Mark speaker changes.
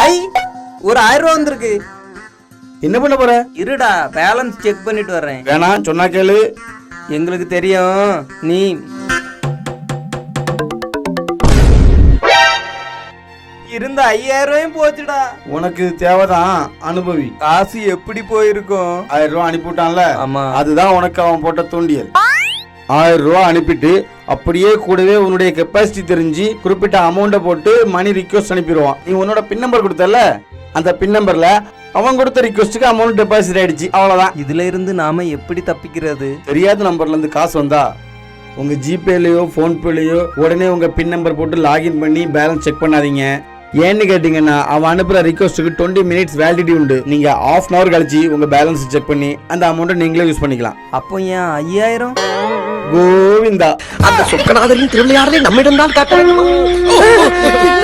Speaker 1: ஐ ஒரு 1000 ரூபா வந்திருக்கு.
Speaker 2: என்ன பண்ண போற?
Speaker 1: இருடா பேலன்ஸ் செக் பண்ணிட்டு வர்றேன்.
Speaker 2: வேணாம் சொன்னா கேளு.
Speaker 1: எங்களுக்கு தெரியும் நீ இருந்த 5000 ரூபாயும் போச்சுடா.
Speaker 2: உனக்கு தேவைதான், அனுபவி.
Speaker 1: காசு எப்படி போயிருக்கும்?
Speaker 2: 1000 ரூபா அனுப்பிவிட்டான்ல,
Speaker 1: ஆமா.
Speaker 2: அதுதான் உனக்கு அவன் போட்ட தூண்டியல். 1000 ரூபா அனுப்பிட்டு அப்படியே கூடவே உன்னுடைய கெப்பாசிட்டி தெரிஞ்சு குறிப்பிட்ட அமௌண்ட்டை போட்டு மணி ரிக்வஸ்ட் அனுப்பிடுவான். நீ உன்னோட பின் நம்பர் கொடுத்தல, அந்த பின் நம்பர்ல அவன் கொடுத்த ரிக்வஸ்ட்டுக்கு அமௌண்ட் டெபாசிட் ஆயிடுச்சு. அவ்வளவுதான்.
Speaker 1: இதுல இருந்து நாம எப்படி தப்பிக்கிறது?
Speaker 2: தெரியாத நம்பர்ல இருந்து காசு வந்தா உங்க ஜிபேலயோ போன்பேலயோ உடனே உங்க பின் நம்பர் போட்டு லாகின் பண்ணி பேலன்ஸ் செக் பண்ணாதீங்க. ஏன்னு கேட்டீங்கன்னா அவன் அனுப்புற ரிக்வஸ்ட்டுக்கு 20 மினிட்ஸ் வேலிடிட்டி உண்டு. நீங்க ½ hour கழிச்சு உங்க பேலன்ஸ் செக் பண்ணி அந்த அமௌண்ட்டை நீங்களே யூஸ் பண்ணிக்கலாம்.
Speaker 1: அப்போ ஏன் 5000?
Speaker 2: கோவிந்தா,
Speaker 3: அந்த சொக்கநாதரின் திருவிளையாடலை நம்மிடம் தான் காட்ட வேண்டும்.